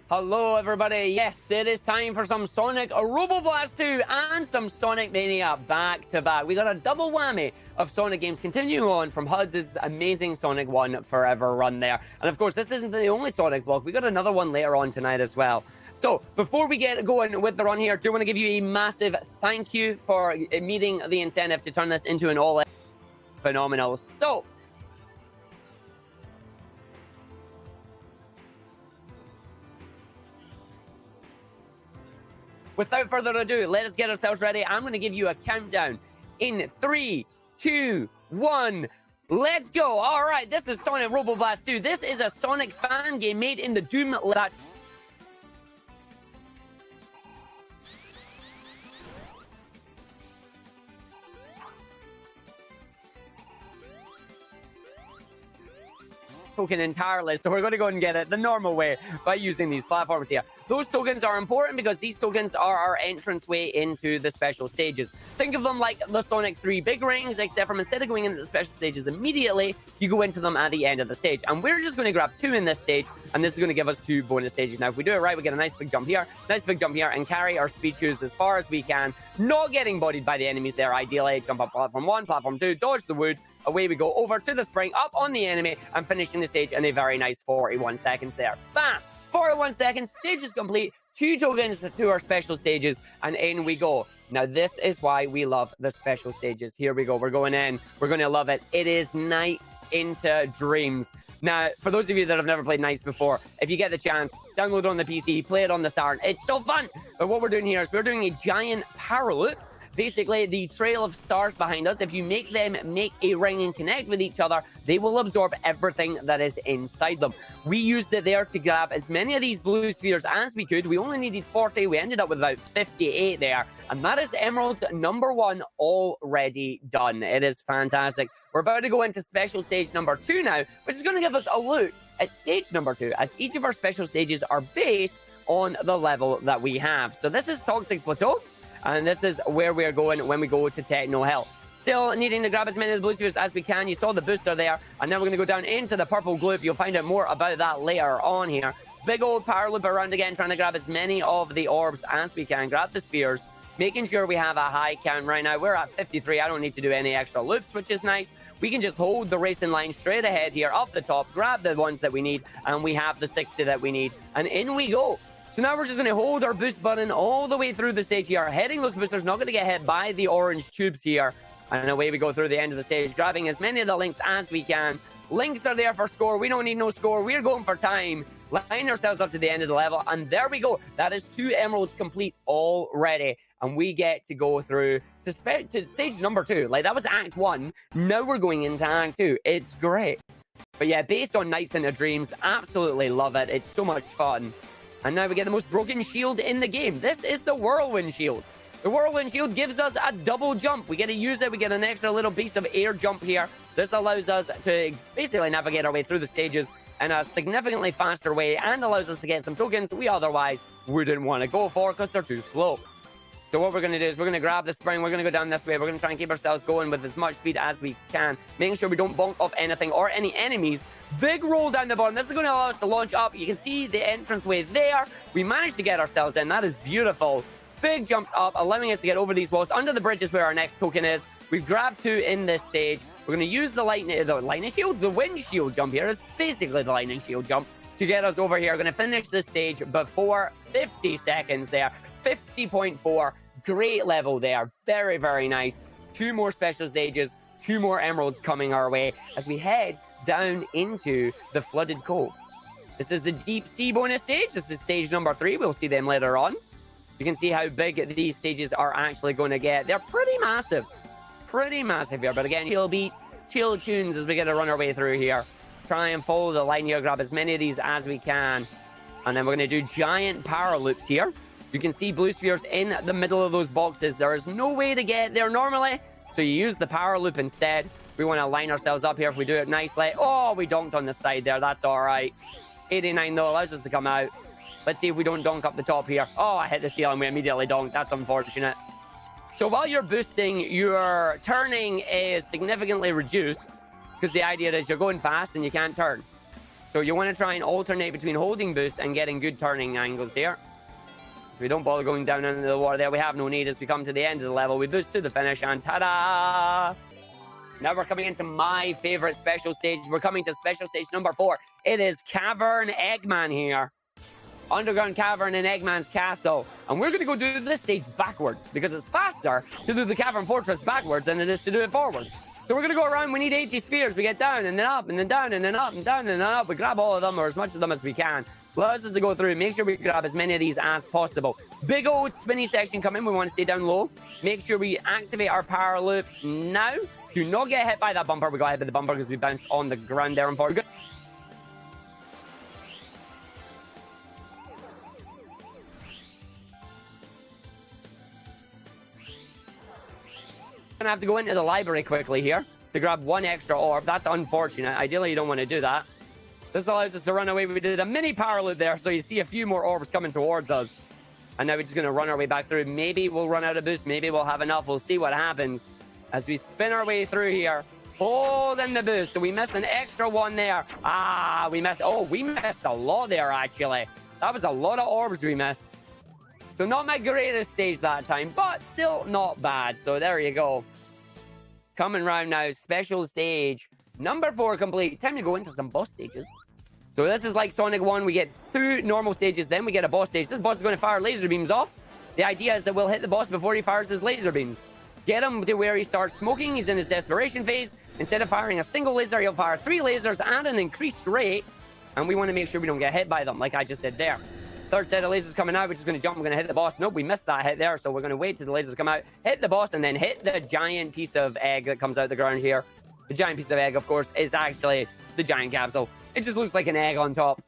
Hello, everybody. Yes, it is time for some Sonic Robo Blast 2 and some Sonic Mania back to back. We got a double whammy of Sonic games continuing on from HUD's amazing Sonic 1 Forever run there. And of course, this isn't the only Sonic block. We got another one later on tonight as well. So before we get going with the run here, I do want to give you a massive thank you for meeting the incentive to turn this into an all-in phenomenal. So without further ado, let us get ourselves ready. I'm going to give you a countdown in 3, 2, 1. Let's go. All right, this is Sonic Robo Blast 2. This is a Sonic fan game made in the Doom that token entirely, so we're going to go and get it the normal way by using these platforms here. Those tokens are important because these tokens are our entrance way into the special stages. Think of them like the Sonic 3 big rings, except from instead of going into the special stages immediately, you go into them at the end of the stage. And we're just going to grab 2 in this stage, and this is going to give us 2 bonus stages. Now, if we do it right, we get a nice big jump here, and carry our speed shoes as far as we can, not getting bodied by the enemies there, ideally. Jump up platform 1, platform 2, dodge the wood, away we go, over to the spring, up on the enemy, and finishing the stage in a very nice 41 seconds there. Bam! 41 seconds, stage is complete, 2 tokens to our special stages, and in we go. Now, this is why we love the special stages. Here we go. We're going in. We're going to love it. It is Nights into Dreams. Now, for those of you that have never played Nights before, if you get the chance, download it on the PC, play it on the Saturn. It's so fun. But what we're doing here is we're doing a giant power loop. Basically, the trail of stars behind us, if you make them make a ring and connect with each other, they will absorb everything that is inside them. We used it there to grab as many of these blue spheres as we could. We only needed 40. We ended up with about 58 there. And that is Emerald number 1 already done. It is fantastic. We're about to go into special stage number 2 now, which is going to give us a look at stage number 2, as each of our special stages are based on the level that we have. So this is Toxic Plateau. And this is where we're going when we go to Techno Hell. Still needing to grab as many of the blue spheres as we can. You saw the booster there. And then we're going to go down into the purple gloop. You'll find out more about that later on here. Big old power loop around again, trying to grab as many of the orbs as we can. Grab the spheres. Making sure we have a high count right now. We're at 53. I don't need to do any extra loops, which is nice. We can just hold the racing line straight ahead here, up the top. Grab the ones that we need. And we have the 60 that we need. And in we go. So now we're just going to hold our boost button all the way through the stage here, heading those boosters, not going to get hit by the orange tubes here. And away we go through the end of the stage, grabbing as many of the links as we can. Links are there for score. We don't need no score. We're going for time. Line ourselves up to the end of the level. And there we go. That is 2 emeralds complete already. And we get to go through to stage number 2. Like, that was Act 1. Now we're going into Act 2. It's great. But yeah, based on Nights into Dreams, absolutely love it. It's so much fun. And now we get the most broken shield in the game. This is the Whirlwind Shield. The Whirlwind Shield gives us a double jump. We get to use it. We get an extra little piece of air jump here. This allows us to basically navigate our way through the stages in a significantly faster way and allows us to get some tokens we otherwise wouldn't want to go for because they're too slow. So what we're going to do is we're going to grab the spring. We're going to go down this way. We're going to try and keep ourselves going with as much speed as we can, making sure we don't bonk off anything or any enemies. Big roll down the bottom. This is going to allow us to launch up. You can see the entranceway there. We managed to get ourselves in. That is beautiful. Big jumps up, allowing us to get over these walls. Under the bridge is where our next token is. We've grabbed 2 in this stage. We're going to use the lightning shield. The wind shield jump here is basically the lightning shield jump to get us over here. We're going to finish this stage before 50 seconds there. 50.4. Great level there. Very, very nice. 2 more special stages. 2 more emeralds coming our way as we head down into the Flooded Cove. This is the Deep Sea bonus stage. This is stage number 3. We'll see them later on. You can see how big these stages are actually going to get. They're pretty massive. Pretty massive here. But again, chill beats, chill tunes as we get to run our way through here. Try and follow the line here. Grab as many of these as we can. And then we're going to do giant power loops here. You can see blue spheres in the middle of those boxes. There is no way to get there normally. So you use the power loop instead. We want to line ourselves up here if we do it nicely. Oh, we donked on the side there. That's all right. 89 though allows us to come out. Let's see if we don't donk up the top here. Oh, I hit the ceiling. We immediately donked. That's unfortunate. So while you're boosting, your turning is significantly reduced because the idea is you're going fast and you can't turn. So you want to try and alternate between holding boost and getting good turning angles here. So we don't bother going down into the water there. We have no need as we come to the end of the level. We boost to the finish and ta-da! Now we're coming into my favorite special stage. We're coming to special stage number 4. It is Cavern Eggman here. Underground cavern in Eggman's castle. And we're going to go do this stage backwards because it's faster to do the cavern fortress backwards than it is to do it forwards. So we're going to go around. We need 80 spheres. We get down and then up and then down and then up and down and then up. We grab all of them or as much of them as we can. Allows us to go through. Make sure we grab as many of these as possible. Big old spinny section coming. We want to stay down low. Make sure we activate our power loop now. Do not get hit by that bumper. We got hit by the bumper because we bounced on the ground there. Unfortunately. Gonna have to go into the library quickly here to grab one extra orb. That's unfortunate. Ideally, you don't want to do that. This allows us to run away. We did a mini power loop there, so you see a few more orbs coming towards us. And now we're just going to run our way back through. Maybe we'll run out of boost. Maybe we'll have enough. We'll see what happens as we spin our way through here. Holding the boost. So we missed an extra one there. Ah, we missed. Oh, we missed a lot there, actually. That was a lot of orbs we missed. So not my greatest stage that time, but still not bad. So there you go. Coming round now, special stage number 4 complete. Time to go into some boss stages. So this is like Sonic 1. We get 2 normal stages, then we get a boss stage. This boss is going to fire laser beams off. The idea is that we'll hit the boss before he fires his laser beams. Get him to where he starts smoking. He's in his desperation phase. Instead of firing a single laser, he'll fire 3 lasers at an increased rate. And we want to make sure we don't get hit by them, like I just did there. Third set of lasers coming out. We're just going to jump. We're going to hit the boss. Nope, we missed that hit there. So we're going to wait till the lasers come out, hit the boss, and then hit the giant piece of egg that comes out the ground here. The giant piece of egg, of course, is actually the giant capsule. It just looks like an egg on top.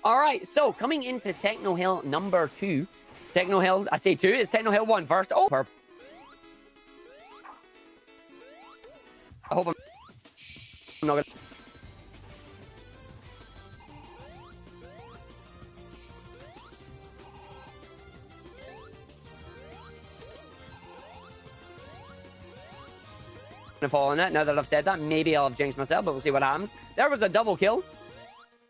All right, so coming into Techno Hill number 2. Techno Hill, I say 2. It's Techno Hill 1 first. Oh, purple. I hope I'm not going to... fall in it. Now that I've said that, maybe I'll have jinxed myself, but we'll see what happens. There was a double kill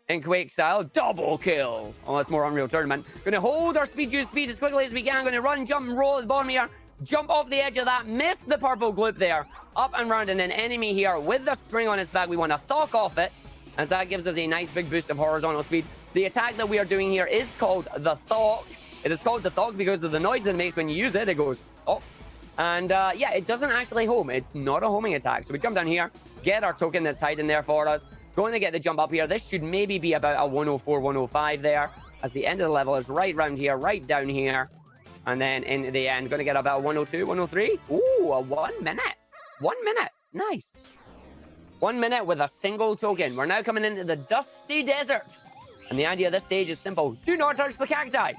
in Quake style. Double kill. Oh, that's more Unreal Tournament. Gonna hold our speed, use speed as quickly as we can. Gonna run, jump, and roll at the bottom here. Jump off the edge of that. Miss the purple gloop there. Up and round, and then enemy here with the spring on his back. We want to thok off it, as that gives us a nice big boost of horizontal speed. The attack that we are doing here is called the thok. It is called the thok because of the noise that it makes when you use it. It goes, oh. And yeah, it doesn't actually home. It's not a homing attack. So we jump down here, get our token that's hiding there for us. Going to get the jump up here. This should maybe be about a 104, 105 there. As the end of the level is right round here, right down here. And then in the end, going to get about 102, 103. Ooh, a 1 minute. 1 minute. Nice. 1 minute with a single token. We're now coming into the Dusty Desert. And the idea of this stage is simple. Do not touch the cacti.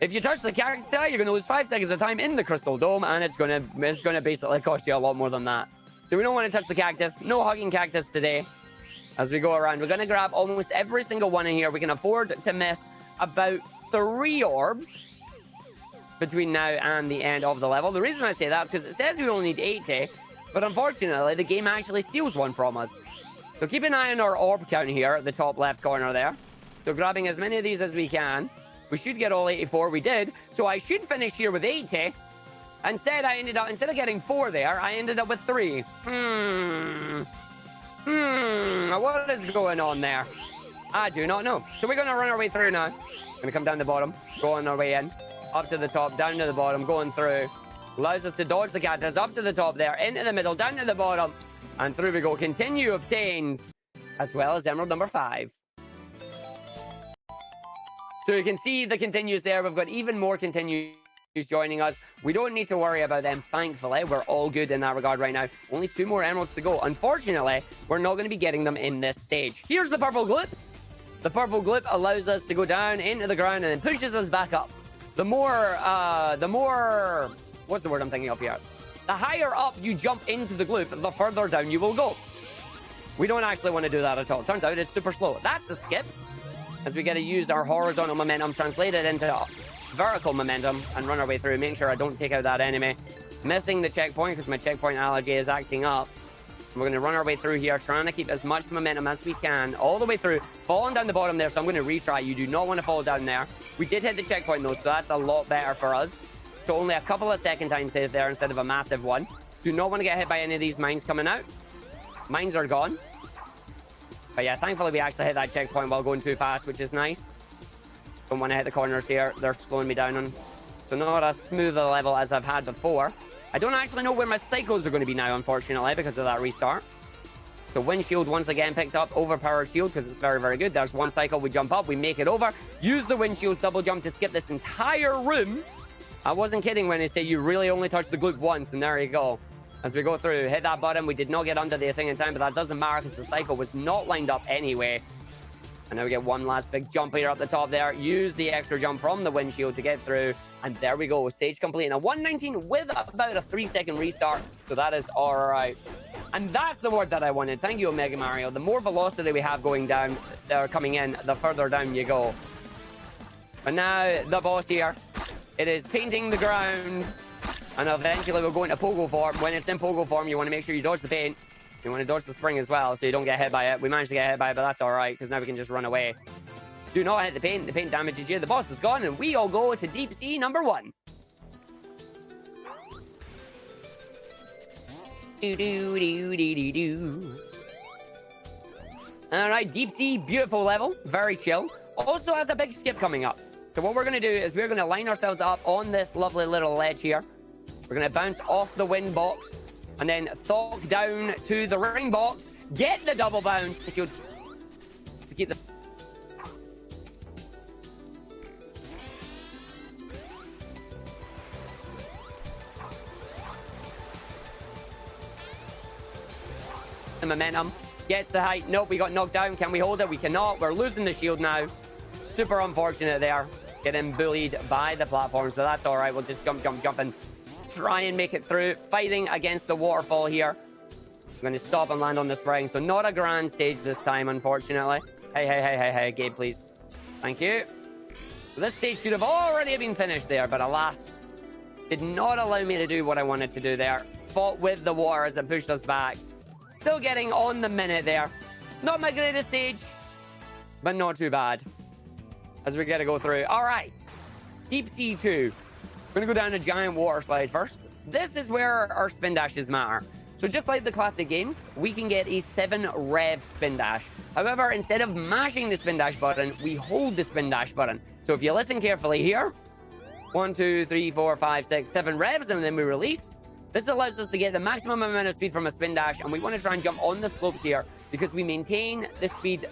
If you touch the cacti, you're going to lose 5 seconds of time in the Crystal Dome, and it's going to basically cost you a lot more than that. So we don't want to touch the cactus. No hugging cactus today. As we go around, we're going to grab almost every single one in here. We can afford to miss about 3 orbs between now and the end of the level. The reason I say that is because it says we only need 80, but unfortunately, the game actually steals one from us. So keep an eye on our orb count here at the top left corner there. So grabbing as many of these as we can. We should get all 84. We did. So I should finish here with 80. Instead, instead of getting 4 there, I ended up with 3. What is going on there? I do not know. So we're going to run our way through now. Going to come down the bottom, go on our way in, up to the top, down to the bottom, going through. Allows us to dodge the cactus, up to the top there, into the middle, down to the bottom, and through we go. Continue obtained, as well as emerald number 5. So you can see the continues there. We've got even more continues joining us. We don't need to worry about them, thankfully. We're all good in that regard right now. Only 2 more emeralds to go. Unfortunately, we're not going to be getting them in this stage. Here's the purple gloop. The purple gloop allows us to go down into the ground and then pushes us back up. The more, what's the word I'm thinking of here? The higher up you jump into the gloop, the further down you will go. We don't actually want to do that at all. Turns out it's super slow. That's a skip. As we get to use our horizontal momentum, translate it into vertical momentum, and run our way through. Make sure I don't take out that enemy. Missing the checkpoint because my checkpoint allergy is acting up. We're going to run our way through here, trying to keep as much momentum as we can all the way through. Falling down the bottom there, so I'm going to retry. You do not want to fall down there. We did hit the checkpoint, though, so that's a lot better for us. So only a couple of second time saves there instead of a massive one. Do not want to get hit by any of these mines coming out. Mines are gone. But yeah, thankfully we actually hit that checkpoint while going too fast, which is nice. Don't want to hit the corners here. They're slowing me down on. So not as smooth a level as I've had before. I don't actually know where my cycles are going to be now, unfortunately, because of that restart. So windshield once again picked up. Overpowered shield, because it's very, very good. There's one cycle. We jump up. We make it over. Use the windshield's double jump to skip this entire room. I wasn't kidding when I say you really only touch the gloop once, and there you go. As we go through, hit that button. We did not get under the thing in time, but that doesn't matter because the cycle was not lined up anyway. And now we get one last big jump here up the top there. Use the extra jump from the windshield to get through. And there we go. Stage complete. Now 119 with about a 3-second restart. So that is all right. And that's the word that I wanted. Thank you, Omega Mario. The more velocity we have going down, or coming in, the further down you go. But now the boss here. It is painting the ground. And eventually we'll go into pogo form. When it's in pogo form, you want to make sure you dodge the paint. You want to dodge the spring as well, so you don't get hit by it. We managed to get hit by it, but that's all right, because now we can just run away. Do not hit the paint. The paint damages you. The boss is gone, and we all go to Deep Sea number 1. All right, Deep Sea, beautiful level. Very chill. Also has a big skip coming up. So what we're going to do is we're going to line ourselves up on this lovely little ledge here. We're going to bounce off the wind box and then thok down to the ring box. Get the double bounce to keep the... momentum. Gets the height. Nope, we got knocked down. Can we hold it? We cannot. We're losing the shield now. Super unfortunate there. Getting bullied by the platforms, but that's all right. We'll just jump and try and make it through. Fighting against the waterfall here. I'm going to stop and land on the spring. So not a grand stage this time, unfortunately. Hey, Gabe, please. Thank you. So this stage should have already been finished there, but alas, did not allow me to do what I wanted to do there. Fought with the water as it pushed us back. Still getting on the minute there. Not my greatest stage, but not too bad. As we get to go through. All right. Deep Sea 2. We're going to go down a giant water slide first. This is where our spin dashes matter. So just like the classic games, we can get a 7 rev spin dash. However, instead of mashing the spin dash button, we hold the spin dash button. So if you listen carefully here, 1, 2, 3, 4, 5, 6, 7 revs, and then we release. This allows us to get the maximum amount of speed from a spin dash, and we want to try and jump on the slopes here because we maintain the speed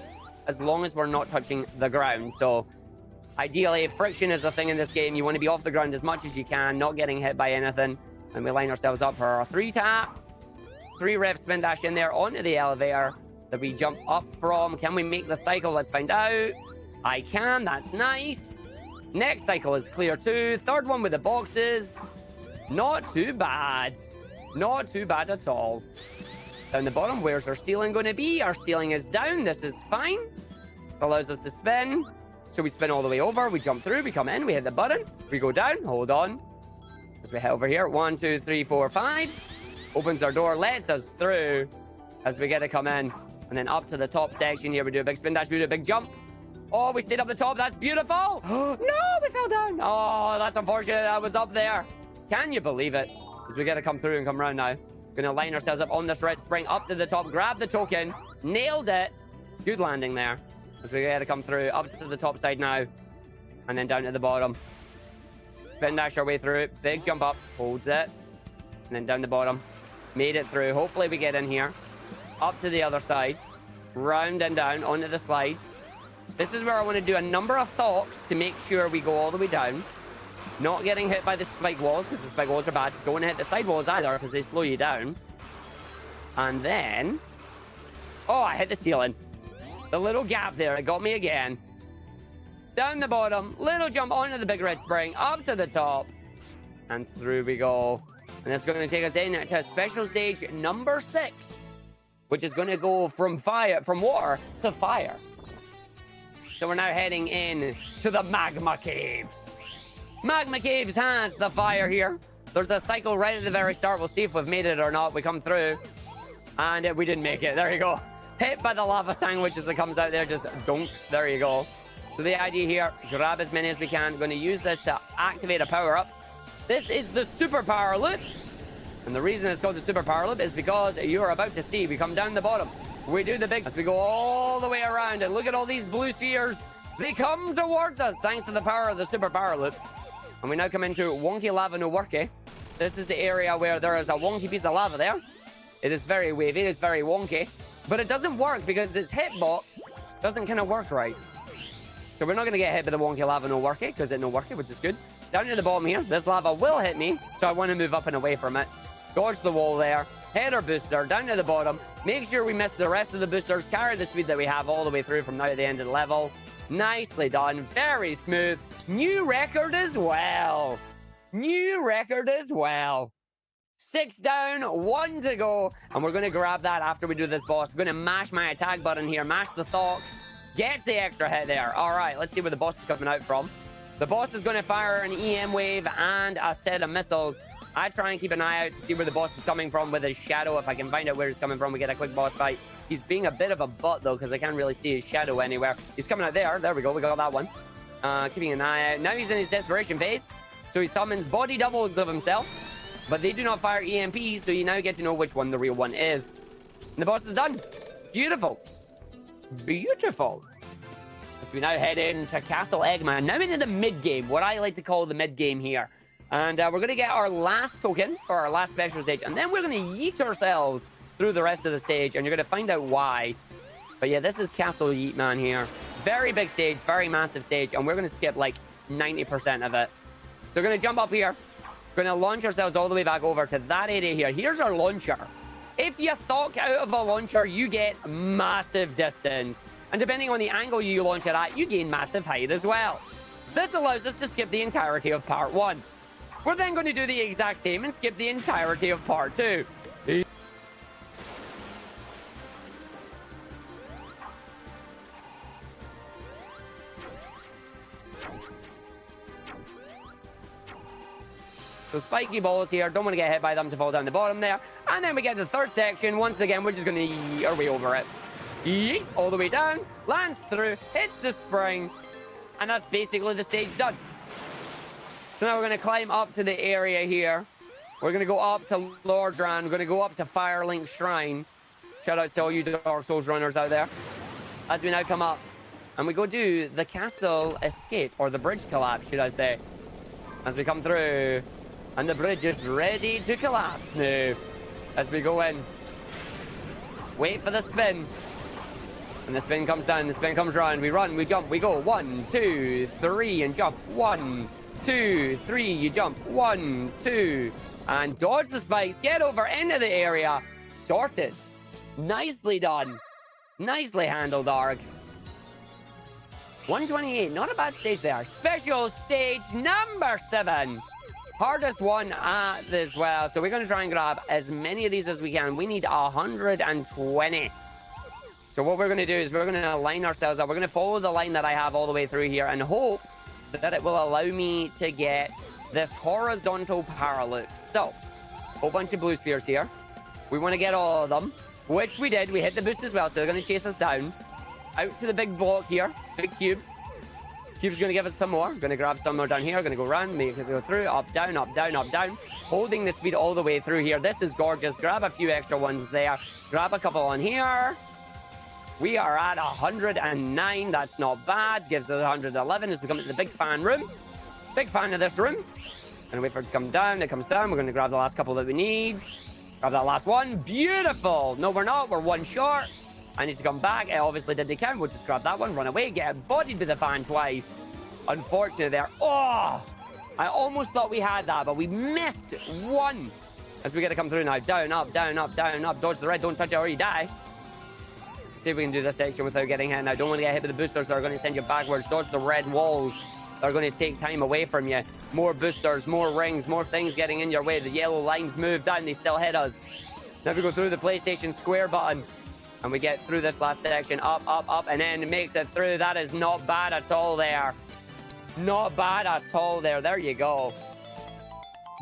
as long as we're not touching the ground. So ideally, friction is a thing in this game. You want to be off the ground as much as you can, not getting hit by anything. And we line ourselves up for our 3 tap, 3 rev spin dash in there onto the elevator that we jump up from. Can we make the cycle? Let's find out. I can. That's nice. Next cycle is clear too. Third one with the boxes. Not too bad. Not too bad at all. Down the bottom, where's our ceiling going to be? Our ceiling is down. This is fine. Allows us to spin. So we spin all the way over. We jump through. We come in. We hit the button. We go down. Hold on. As we head over here. 1, 2, 3, 4, 5. Opens our door. Lets us through as we get to come in. And then up to the top section here. We do a big spin dash. We do a big jump. Oh, we stayed up the top. That's beautiful. No, we fell down. Oh, that's unfortunate. I was up there. Can you believe it? As we got to come through and come around now. Going to line ourselves up on this red spring. Up to the top. Grab the token. Nailed it. Good landing there. As we got to come through. Up to the top side now. And then down to the bottom. Spin dash our way through it. Big jump up. Holds it. And then down the bottom. Made it through. Hopefully we get in here. Up to the other side. Round and down onto the slide. This is where I want to do a number of thoks to make sure we go all the way down. Not getting hit by the spike walls, because the spike walls are bad. Don't want to hit the side walls either, because they slow you down. And then... oh, I hit the ceiling. The little gap there, it got me again. Down the bottom, little jump onto the big red spring, up to the top. And through we go. And it's going to take us in to special stage number 6. Which is going to go from water to fire. So we're now heading in to the Magma Caves. Magma Caves has the fire here. There's a cycle right at the very start. We'll see if we've made it or not. We come through. And we didn't make it. There you go. Hit by the lava sandwich as it comes out there. Just don't. There you go. So the idea here, grab as many as we can. Going to use this to activate a power-up. This is the super power loop. And the reason it's called the super power loop is because you're about to see we come down the bottom. We do the big... As we go all the way around. And look at all these blue spheres. They come towards us thanks to the power of the super power loop. And we now come into wonky lava no worky. This is the area where there is a wonky piece of lava there. It is very wavy. It's very wonky. But it doesn't work because its hitbox doesn't kind of work right. So we're not going to get hit by the wonky lava no worky because it no worky, which is good. Down to the bottom here, this lava will hit me. So I want to move up and away from it. Dodge the wall there. Hit our booster down to the bottom. Make sure we miss the rest of the boosters. Carry the speed that we have all the way through from now to the end of the level. Nicely done. Very smooth. New record as well. New record as well. 6 down, 1 to go. And we're going to grab that after we do this boss. I'm going to mash my attack button here. Mash the thought. Gets the extra hit there. All right, let's see where the boss is coming out from. The boss is going to fire an EM wave and a set of missiles. I try and keep an eye out to see where the boss is coming from with his shadow. If I can find out where he's coming from, we get a quick boss fight. He's being a bit of a butt, though, because I can't really see his shadow anywhere. He's coming out there. There we go. We got that one. Keeping an eye out. Now he's in his desperation phase. So he summons body doubles of himself. But they do not fire EMPs, so you now get to know which one the real one is. And the boss is done. Beautiful. Beautiful. We now head into Castle Eggman. Now into the mid-game, what I like to call the mid-game here. And we're going to get our last token for our last special stage. And then we're going to yeet ourselves through the rest of the stage. And you're going to find out why. But yeah, this is Castle Yeetman here. Very big stage, very massive stage. And we're going to skip like 90% of it. So we're going to jump up here. We're going to launch ourselves all the way back over to that area here. Here's our launcher. If you thok out of a launcher, you get massive distance. And depending on the angle you launch it at, you gain massive height as well. This allows us to skip the entirety of part 1. We're then going to do the exact same and skip the entirety of part 2. So spiky balls here, don't want to get hit by them to fall down the bottom there. And then we get the third section. Once again, we're just going to yeet our way over it. Yeet, all the way down, lands through, hits the spring. And that's basically the stage done. So now we're going to climb up to the area here. We're going to go up to Lordran. We're going to go up to Firelink Shrine. Shout outs to all you Dark Souls runners out there. As we now come up. And we go do the castle escape, or the bridge collapse, should I say. As we come through. And the bridge is ready to collapse now. As we go in. Wait for the spin. And the spin comes down, the spin comes round. We run, we jump, we go. 1, 2, 3, and jump. 1, 2, 3, you jump. 1, 2. And dodge the spikes. Get over into the area. Sorted. Nicely done. Nicely handled, Arg. 128. Not a bad stage there. Special stage number 7. Hardest one as well. So we're going to try and grab as many of these as we can. We need 120. So what we're going to do is we're going to line ourselves up. We're going to follow the line that I have all the way through here and hope that it will allow me to get this horizontal power loop. So, a whole bunch of blue spheres here. We want to get all of them, which we did. We hit the boost as well, so they're going to chase us down. Out to the big block here. Big cube. Cube's going to give us some more. Going to grab some more down here. Going to go around, make it go through. Up, down, up, down, up, down. Holding the speed all the way through here. This is gorgeous. Grab a few extra ones there. Grab a couple on here. We are at 109. That's not bad. Gives us 111 as we come into the big fan room. Big fan of this room. Gonna wait for it to come down. It comes down. We're going to grab the last couple that we need. Grab that last one. Beautiful. No, we're not. We're one short. I need to come back. It obviously did the count. We'll just grab that one, run away, get bodied by the fan twice. Unfortunately there. Oh! I almost thought we had that, but we missed one. As we get to come through now. Down, up, down, up, down, up. Dodge the red. Don't touch it or you die. See if we can do this section without getting hit. Now, don't want to get hit with the boosters that are going to send you backwards. Dodge the red walls that are going to take time away from you. More boosters, more rings, more things getting in your way. The yellow lines move down. They still hit us. Now we go through the PlayStation Square button. And we get through this last section. Up, up, up. And then it makes it through. That is not bad at all there. Not bad at all there. There you go.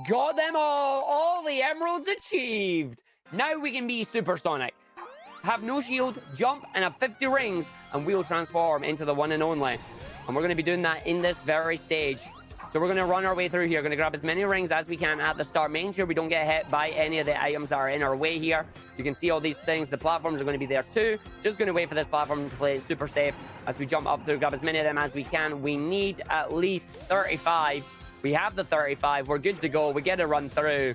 Got them all. All the emeralds achieved. Now we can be supersonic. Have no shield, jump, and have 50 rings, and we'll transform into the one and only. And we're going to be doing that in this very stage. So we're going to run our way through here. Going to grab as many rings as we can at the start. Making sure we don't get hit by any of the items that are in our way here. You can see all these things. The platforms are going to be there too. Just going to wait for this platform to play super safe as we jump up through. Grab as many of them as we can. We need at least 35. We have the 35. We're good to go. We get to run through.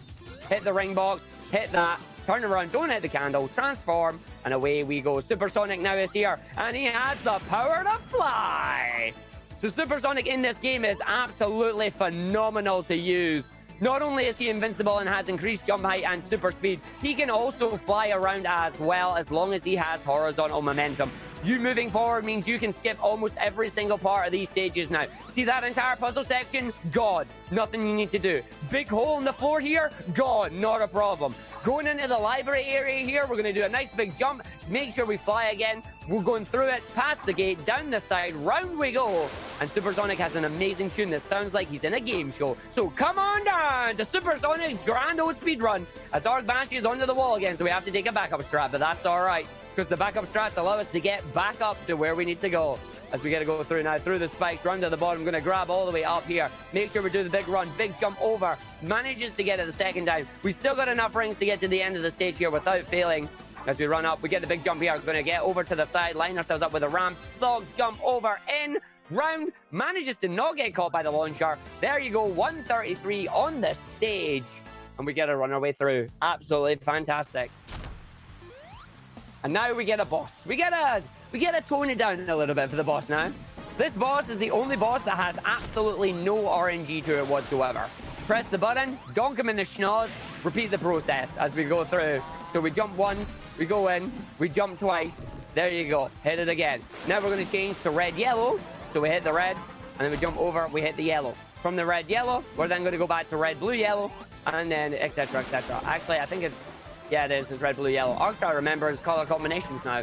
Hit the ring box. Hit that. Turn around. Don't hit the candle. Transform. And away we go. Supersonic now is here. And he has the power to fly. So Supersonic in this game is absolutely phenomenal to use. Not only is he invincible and has increased jump height and super speed, he can also fly around as well, as long as he has horizontal momentum. You moving forward means you can skip almost every single part of these stages now. See that entire puzzle section? God, nothing you need to do. Big hole in the floor here? God, not a problem. Going into the library area here, we're going to do a nice big jump. Make sure we fly again. We're going through it, past the gate, down the side, round we go. And Supersonic has an amazing tune that sounds like he's in a game show. So come on down to Supersonic's grand old speed run as Arg bashes onto the wall again. So we have to take a backup strat, but that's all right, because the backup strats allow us to get back up to where we need to go. As we got to go through now, through the spikes, run to the bottom. Going to grab all the way up here. Make sure we do the big run, big jump over. Manages to get it the second time. We still got enough rings to get to the end of the stage here without failing. As we run up, we get the big jump here. We're going to get over to the side, line ourselves up with a ramp. Thug, jump over, in, round. Manages to not get caught by the launcher. There you go, 133 on the stage. And we get to run our way through. Absolutely fantastic. And now we get a boss. We get to tone it down a little bit for the boss now. This boss is the only boss that has absolutely no RNG to it whatsoever. Press the button, donk him in the schnoz, repeat the process as we go through. So we jump once, we go in, we jump twice. There you go, hit it again. Now we're going to change to red, yellow. So we hit the red, and then we jump over, we hit the yellow. From the red, yellow, we're then going to go back to red, blue, yellow, and then etc, etc. Actually, I think it's, yeah, it is. It's red, blue, yellow. Argick remembers color combinations now.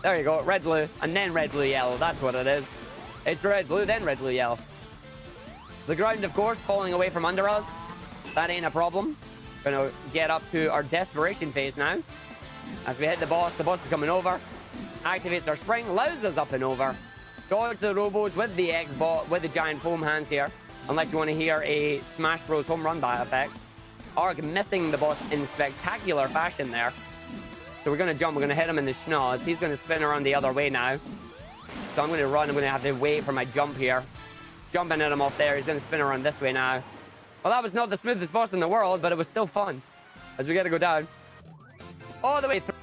There you go. Red, blue, and then red, blue, yellow. That's what it is. It's red, blue, then red, blue, yellow. The ground, of course, falling away from under us. That ain't a problem. Gonna get up to our desperation phase now. As we hit the boss is coming over. Activates our spring, allows us up and over. Dodge the Robos with the X-Bot, with the giant foam hands here. Unless you want to hear a Smash Bros. Home run by effect. Arg missing the boss in spectacular fashion there. So we're going to jump. We're going to hit him in the schnoz. He's going to spin around the other way now. So I'm going to run. I'm going to have to wait for my jump here. Jumping at him off there. He's going to spin around this way now. Well, that was not the smoothest boss in the world, but it was still fun. As we got to go down. All the way through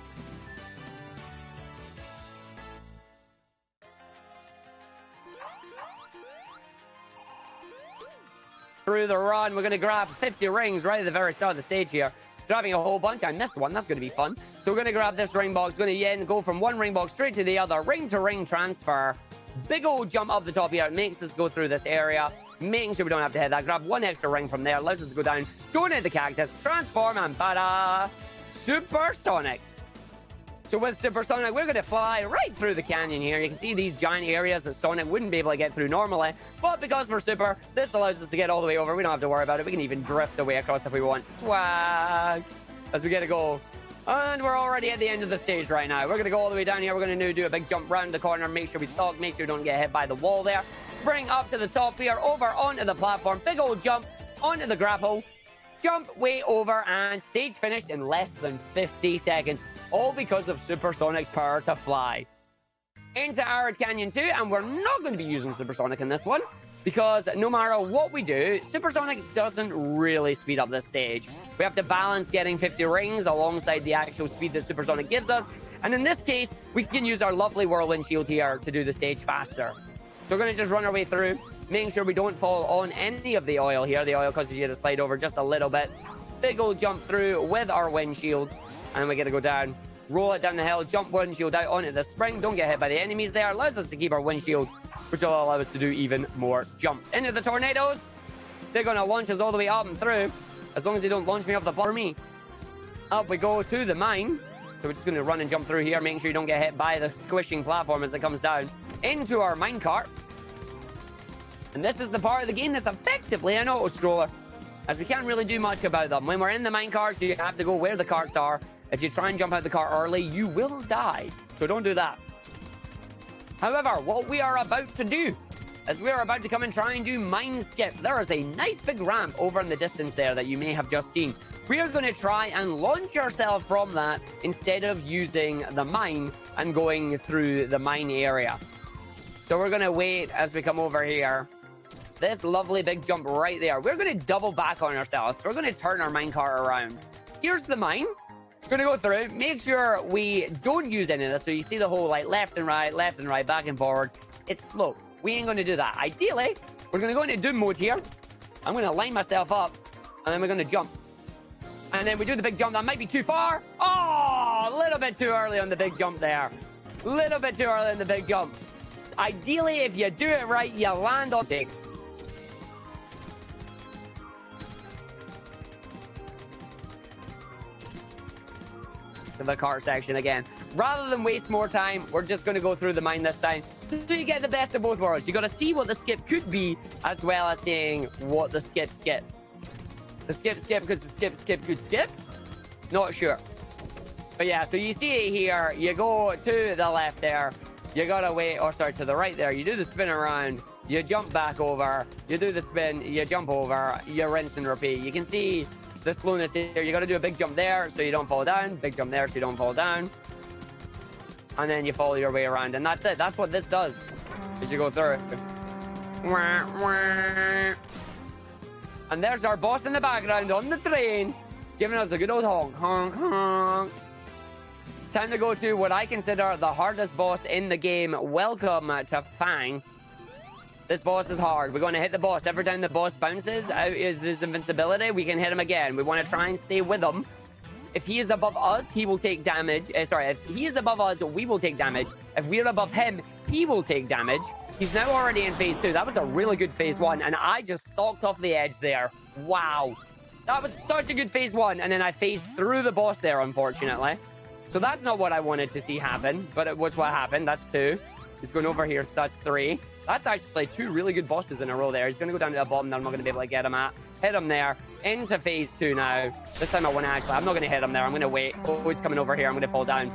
the run. We're going to grab 50 rings right at the very start of the stage here. Grabbing a whole bunch. I missed one. That's going to be fun. So we're going to grab this ring box. Going to go from one ring box straight to the other. Ring to ring transfer. Big old jump up the top here. It makes us go through this area. Making sure we don't have to hit that. Grab one extra ring from there. Allows us to go down. Don't hit the cactus. Transform and ta-da! Supersonic. So with Supersonic, we're going to fly right through the canyon here. You can see these giant areas that Sonic wouldn't be able to get through normally. But because we're Super, this allows us to get all the way over. We don't have to worry about it. We can even drift away across if we want. Swag! As we get to go. And we're already at the end of the stage right now. We're going to go all the way down here. We're going to do a big jump round the corner. Make sure we stop. Make sure we don't get hit by the wall there. Spring up to the top here. Over onto the platform. Big old jump onto the grapple. Jump way over. And stage finished in less than 50 seconds. All because of Supersonic's power to fly. Into Arid Canyon 2. And we're not going to be using Supersonic in this one. Because no matter what we do, Supersonic doesn't really speed up this stage. We have to balance getting 50 rings alongside the actual speed that Supersonic gives us. And in this case, we can use our lovely Whirlwind Shield here to do the stage faster. So we're going to just run our way through, making sure we don't fall on any of the oil here. The oil causes you to slide over just a little bit. Big old jump through with our windshield. And then we get to go down. Roll it down the hill, jump windshield out onto the spring. Don't get hit by the enemies there. Allows us to keep our windshield, which will allow us to do even more jumps. Into the tornadoes. They're going to launch us all the way up and through. As long as they don't launch me off the bottom of me. Up we go to the mine. So we're just going to run and jump through here, making sure you don't get hit by the squishing platform as it comes down. Into our minecart. And this is the part of the game that's effectively an auto-scroller. as we can't really do much about them. When we're in the mine carts, you have to go where the carts are. If you try and jump out the cart early, you will die. So don't do that. However, what we are about to do is we are about to come and try and do mine skip. There is a nice big ramp over in the distance there that you may have just seen. We are going to try and launch ourselves from that instead of using the mine and going through the mine area. So we're going to wait as we come over here. This lovely big jump right there. We're going to double back on ourselves. We're going to turn our minecart around. Here's the mine. We're going to go through. Make sure we don't use any of this. So you see the whole like left and right, back and forward. It's slow. We ain't going to do that. Ideally, we're going to go into Doom mode here. I'm going to line myself up. And then we're going to jump. And then we do the big jump. That might be too far. Oh, a little bit too early on the big jump there. A little bit too early on the big jump. Ideally, if you do it right, you land on it. To the cart section again. Rather than waste more time, we're just going to go through the mine this time. So you get the best of both worlds. You got to see what the skip could be, as well as seeing what the skip skips. The skip because the skip could skip? Not sure. But yeah, so you see it here. You go to the left there. You got to wait, or sorry, to the right there. You do the spin around. You jump back over. You do the spin. You jump over. You rinse and repeat. You can see the slowness here. You got to do a big jump there so you don't fall down. Big jump there so you don't fall down. And then you follow your way around. And that's it. That's what this does as you go through. And there's our boss in the background on the train, giving us a good old honk, honk, honk. Time to go to what I consider the hardest boss in the game. Welcome to Fang. This boss is hard. We're going to hit the boss. Every time the boss bounces out is his invincibility, we can hit him again. We want to try and stay with him. If he is above us, he will take damage. If he is above us, we will take damage. If we're above him, he will take damage. He's now already in phase 2. That was a really good phase 1, and I just stalked off the edge there. Wow. That was such a good phase 1, and then I phased through the boss there, unfortunately. So that's not what I wanted to see happen, but it was what happened. That's 2. He's going over here, so that's 3. That's actually 2 really good bosses in a row there. He's going to go down to the bottom that I'm not going to be able to get him at. Hit him there. Into phase 2 now. This time I want to actually... I'm not going to hit him there. I'm going to wait. Oh, he's coming over here. I'm going to fall down.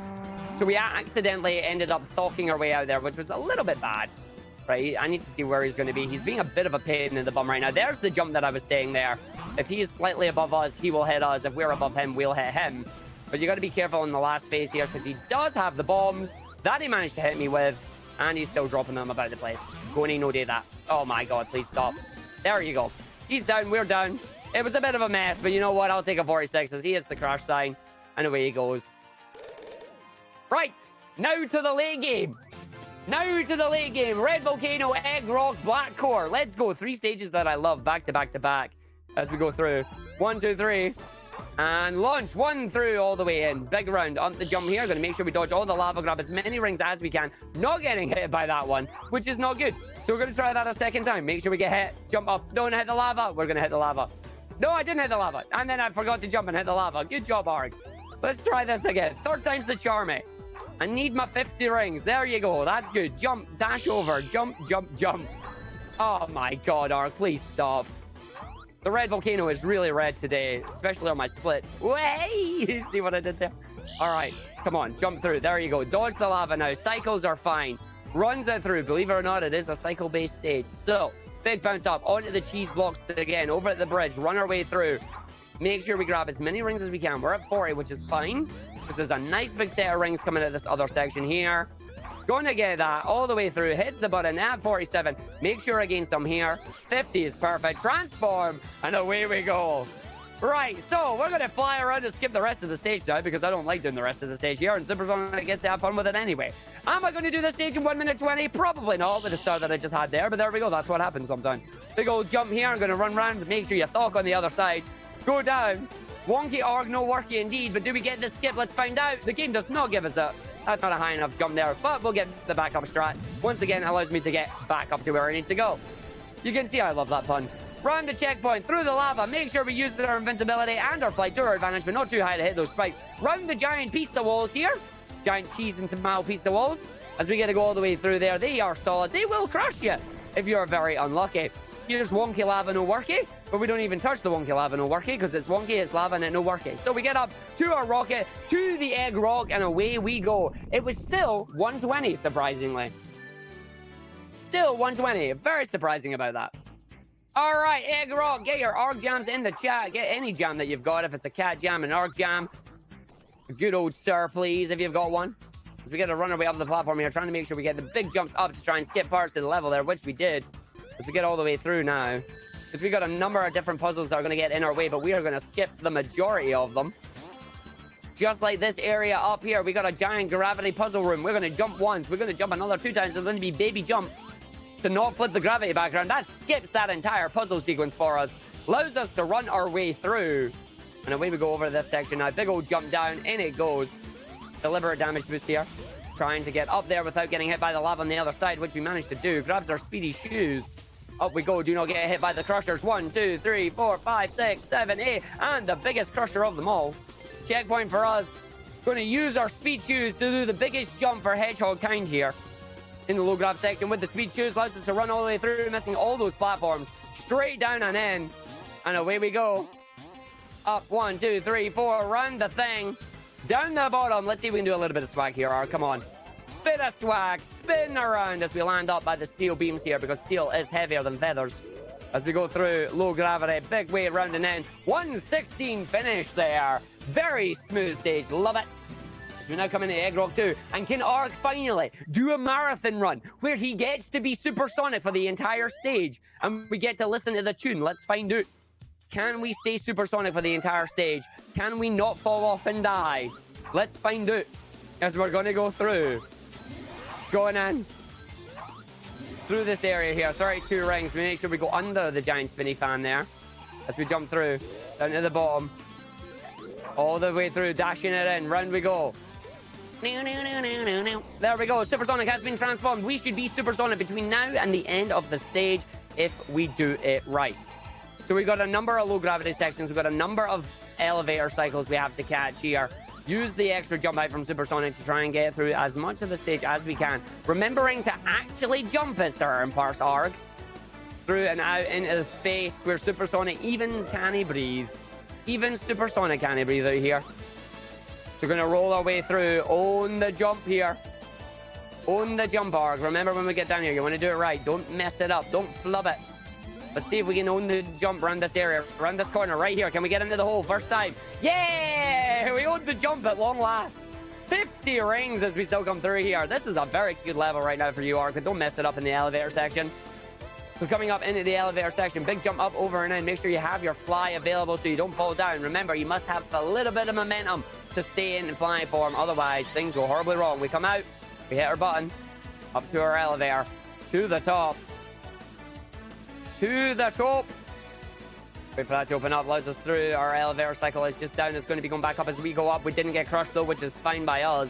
So we accidentally ended up stalking our way out there, which was a little bit bad. Right? I need to see where he's going to be. He's being a bit of a pain in the bum right now. There's the jump that I was saying there. If he's slightly above us, he will hit us. If we're above him, we'll hit him. But you got to be careful in the last phase here, because he does have the bombs that he managed to hit me with. And he's still dropping them about the place. Going no do that. Oh my god, please stop. There you go. He's down, we're down. It was a bit of a mess, but you know what? I'll take a 46 as he hits the crash sign. And away he goes. Right, now to the late game. Now to the late game. Red Volcano, Egg Rock, Black Core. Let's go. 3 stages that I love back to back to back as we go through. 1, 2, 3. And launch 1 through all the way in. Big round on the jump here. Going to make sure we dodge all the lava, grab as many rings as we can. Not getting hit by that one, which is not good. So we're going to try that a second time. Make sure we get hit. Jump up. Don't hit the lava. We're going to hit the lava. No, I didn't hit the lava. And then I forgot to jump and hit the lava. Good job, Arg. Let's try this again. 3rd time's the charm, mate. I need my 50 rings. There you go. That's good. Jump, dash over. Jump, jump, jump. Oh my god, Arg. Please stop. The red volcano is really red today, especially on my splits. Way! See what I did there? All right, come on, jump through. There you go. Dodge the lava now. Cycles are fine. Runs it through. Believe it or not, it is a cycle-based stage. So, big bounce up onto the cheese blocks again, over at the bridge. Run our way through. Make sure we grab as many rings as we can. We're at 40, which is fine, because there's a nice big set of rings coming at this other section here. Going to get that all the way through. Hits the button at 47. Make sure I gain some here. 50 is perfect. Transform. And away we go. Right, so we're going to fly around and skip the rest of the stage now, because I don't like doing the rest of the stage here, and Supersonic gets to have fun with it anyway. Am I going to do this stage in 1 minute 20? Probably not with the start that I just had there, but there we go. That's what happens sometimes. Big old jump here. I'm going to run around. Make sure you thok on the other side. Go down. Wonky Arg, no worky indeed, but do we get this skip? Let's find out. The game does not give us a... That's not a high enough jump there, but we'll get the backup strat. Once again, allows me to get back up to where I need to go. You can see I love that pun. Run the checkpoint through the lava. Make sure we use our invincibility and our flight to our advantage, but not too high to hit those spikes. Run the giant pizza walls here. Giant cheese and tomato pizza walls. As we get to go all the way through there, they are solid. They will crush you if you're very unlucky. Here's wonky lava, no worky. But we don't even touch the wonky lava, no worky, because it's wonky, it's lava, and it no worky. So we get up to our rocket, to the egg rock, and away we go. It was still 120, surprisingly. Still 120. Very surprising about that. All right, egg rock. Get your arg jams in the chat. Get any jam that you've got. If it's a cat jam, an arg jam. A good old sir, please, if you've got one. As we get to run our way up the platform here, trying to make sure we get the big jumps up to try and skip parts of the level there, which we did. As we get all the way through now. Because we got a number of different puzzles that are going to get in our way, but we are going to skip the majority of them. Just like this area up here, we got a giant gravity puzzle room. We're going to jump once. We're going to jump another 2 times. There's going to be baby jumps to not flip the gravity background. That skips that entire puzzle sequence for us. Allows us to run our way through. And away we go over this section now. Big old jump down. In it goes. Deliberate damage boost here. Trying to get up there without getting hit by the lava on the other side, which we managed to do. Grabs our speedy shoes. Up we go. Do not get hit by the crushers. 1, 2, 3, 4, 5, 6, 7, 8. And the biggest crusher of them all. Checkpoint for us. Going to use our speed shoes to do the biggest jump for hedgehog kind here. In the low grab section with the speed shoes. Allows us to run all the way through, missing all those platforms. Straight down and in. And away we go. Up. 1, 2, 3, 4. Run the thing. Down the bottom. Let's see if we can do a little bit of swag here. All right, come on. Bit of swag. Spin around as we land up by the steel beams here, because steel is heavier than feathers. As we go through low gravity. Big way round and in. 116 finish there. Very smooth stage. Love it. As we now come into Egg Rock 2. And can Arg finally do a marathon run where he gets to be supersonic for the entire stage? And we get to listen to the tune. Let's find out. Can we stay supersonic for the entire stage? Can we not fall off and die? Let's find out. As we're going to go through. Going in. Through this area here. 32 rings. We make sure we go under the giant spinny fan there. As we jump through. Down to the bottom. All the way through. Dashing it in. Round we go. There we go. Supersonic has been transformed. We should be supersonic between now and the end of the stage if we do it right. So we've got a number of low gravity sections. We've got a number of elevator cycles we have to catch here. Use the extra jump height from supersonic to try and get through as much of the stage as we can. Remembering to actually jump at certain parts, Arg. Through and out into the space where supersonic even can he breathe. Even supersonic can he breathe out here. So we're going to roll our way through. Own the jump here. Own the jump, Arg. Remember when we get down here, you want to do it right. Don't mess it up. Don't flub it. Let's see if we can own the jump around this area, around this corner right here. Can we get into the hole first time? Yeah! We owned the jump at long last. 50 rings as we still come through here. This is a very good level right now for you, Arg. Don't mess it up in the elevator section. So coming up into the elevator section, big jump up, over and in. Make sure you have your fly available so you don't fall down. Remember, you must have a little bit of momentum to stay in flying form. Otherwise, things go horribly wrong. We come out, we hit our button, up to our elevator, to the top. To the top. Wait for that to open up. Allows us through. Our elevator cycle is just down. It's going to be going back up as we go up. We didn't get crushed though, which is fine by us.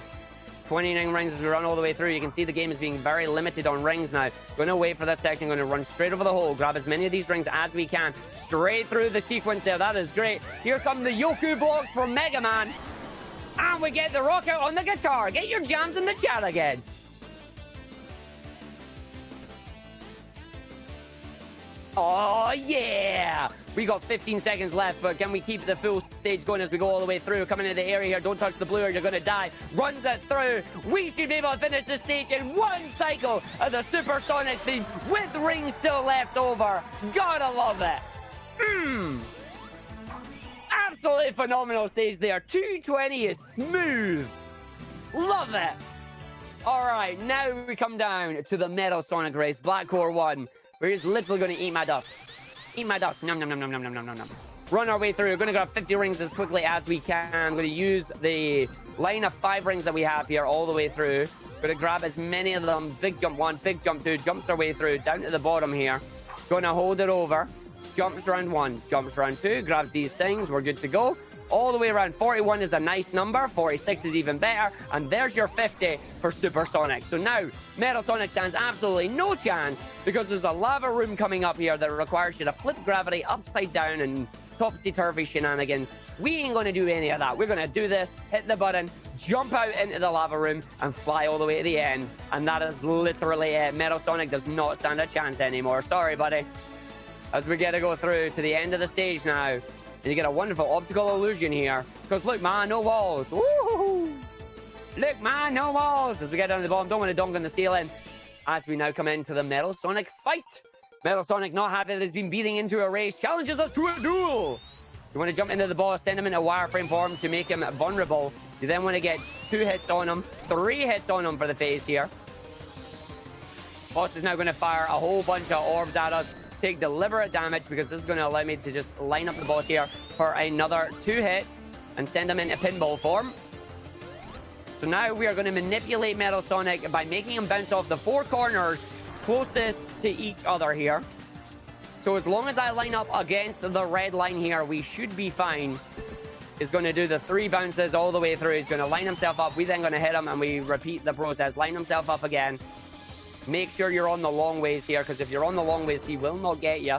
29 rings as we run all the way through. You can see the game is being very limited on rings now. Going to wait for this section. Going to run straight over the hole. Grab as many of these rings as we can. Straight through the sequence there. That is great. Here come the Yoku blocks from Mega Man. And we get the rock out on the guitar. Get your jams in the chat again. Oh, yeah! We got 15 seconds left, but can we keep the full stage going as we go all the way through? Coming into the area here, don't touch the blue or you're going to die. Runs it through. We should be able to finish the stage in one cycle of the supersonic theme with rings still left over. Gotta love it. Absolutely phenomenal stage there. 220 is smooth. Love it. All right, now we come down to the Metal Sonic race, Black Core 1. We're just literally going to eat my dust. Eat my dust. Nom, nom, nom, nom, nom, nom, nom, nom, nom. Run our way through. We're going to grab 50 rings as quickly as we can. I'm going to use the line of 5 rings that we have here all the way through. Going to grab as many of them. Big jump 1, big jump 2. Jumps our way through. Down to the bottom here. Going to hold it over. Jumps round 1. Jumps round 2. Grabs these things. We're good to go. All the way around. 41 is a nice number. 46 is even better. And there's your 50 for Supersonic. So now, Metal Sonic stands absolutely no chance because there's a lava room coming up here that requires you to flip gravity upside down and topsy-turvy shenanigans. We ain't going to do any of that. We're going to do this, hit the button, jump out into the lava room, and fly all the way to the end. And that is literally it. Metal Sonic does not stand a chance anymore. Sorry, buddy. as we get to go through to the end of the stage now. And you get a wonderful optical illusion here. Because look, man, no walls. Woo! Look, man, no walls. As we get down to the bottom, don't want to dunk on the ceiling. As we now come into the Metal Sonic fight. Metal Sonic, not happy that he's been beating into a race, challenges us to a duel. You want to jump into the boss, send him into wireframe form to make him vulnerable. You then want to get 2 hits on him, 3 hits on him for the face here. Boss is now going to fire a whole bunch of orbs at us. Take deliberate damage because this is going to allow me to just line up the boss here for another 2 hits and send him into pinball form. So now we are going to manipulate Metal Sonic by making him bounce off the 4 corners closest to each other here. So as long as I line up against the red line here, we should be fine. He's going to do the 3 bounces all the way through. He's going to line himself up. We then going to hit him and we repeat the process. Line himself up again. Make sure you're on the long ways here, because if you're on the long ways, he will not get you.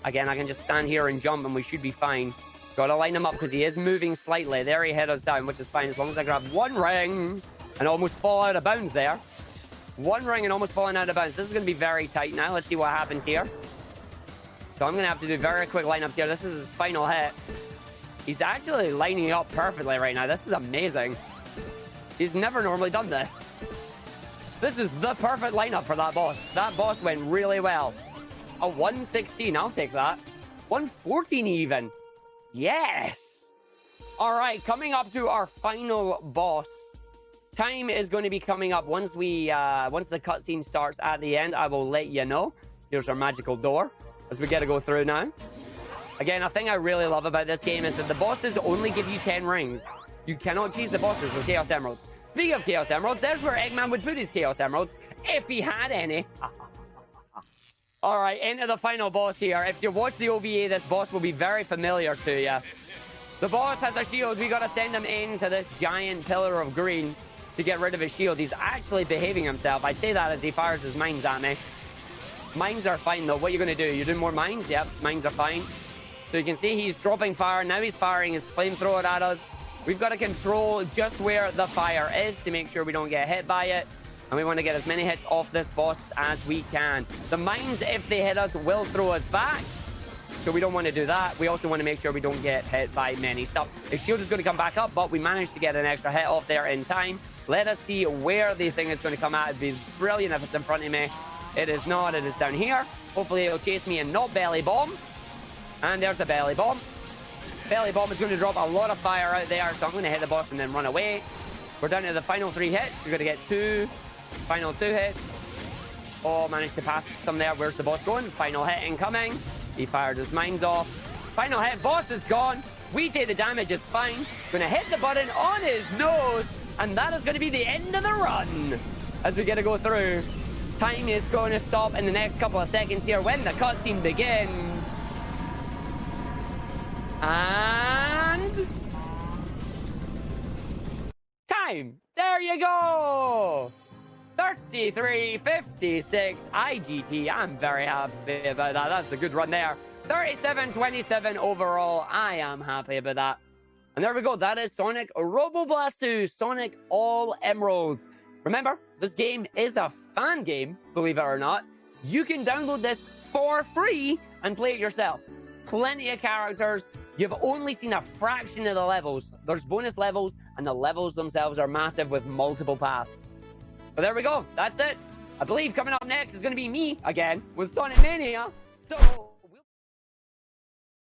Again, I can just stand here and jump and we should be fine. Got to line him up because he is moving slightly. There he hit us down, which is fine as long as I grab 1 ring and almost fall out of bounds there. 1 ring and almost falling out of bounds. This is going to be very tight now. Let's see what happens here. So I'm going to have to do very quick lineups here. This is his final hit. He's actually lining up perfectly right now. This is amazing. He's never normally done this. This is the perfect lineup for that boss. That boss went really well. A 116. I'll take that. 114 even. Yes. All right. Coming up to our final boss. Time is going to be coming up once the cutscene starts at the end. I will let you know. Here's our magical door as we get to go through now. Again, a thing I really love about this game is that the bosses only give you 10 rings. You cannot cheese the bosses with Chaos Emeralds. Speaking of Chaos Emeralds, there's where Eggman would put his Chaos Emeralds, if he had any. All right, into the final boss here. If you watch the OVA, this boss will be very familiar to you. The boss has a shield. We got to send him into this giant pillar of green to get rid of his shield. He's actually behaving himself. I say that as he fires his mines at me. Mines are fine, though. What are you going to do? You do more mines? Yep, mines are fine. So you can see he's dropping fire. Now he's firing his flamethrower at us. We've got to control just where the fire is to make sure we don't get hit by it. And we want to get as many hits off this boss as we can. The mines, if they hit us, will throw us back. So we don't want to do that. We also want to make sure we don't get hit by many stuff. His shield is going to come back up, but we managed to get an extra hit off there in time. Let us see where the thing is going to come at. It'd be brilliant if it's in front of me. It is not. It is down here. Hopefully it'll chase me and not belly bomb. And there's the belly bomb. Belly bomb is going to drop a lot of fire out there, so I'm going to hit the boss and then run away. We're down to the final 3 hits. We're going to get 2. Final 2 hits. Oh, managed to pass some there. Where's the boss going? Final hit incoming. He fired his mines off. Final hit. Boss is gone. We take the damage. It's fine. Going to hit the button on his nose. And that is going to be the end of the run. As we get to go through. Time is going to stop in the next couple of seconds here when the cutscene begins. And... time. There you go. 33:56 IGT. I'm very happy about that. That's a good run there. 37:27 overall. I am happy about that. And there we go. That is Sonic Robo Blast 2, Sonic All Emeralds. Remember, this game is a fan game, believe it or not. You can download this for free and play it yourself. Plenty of characters. You've only seen a fraction of the levels. There's bonus levels, and the levels themselves are massive with multiple paths. But there we go. That's it. I believe coming up next is going to be me again with Sonic Mania. So...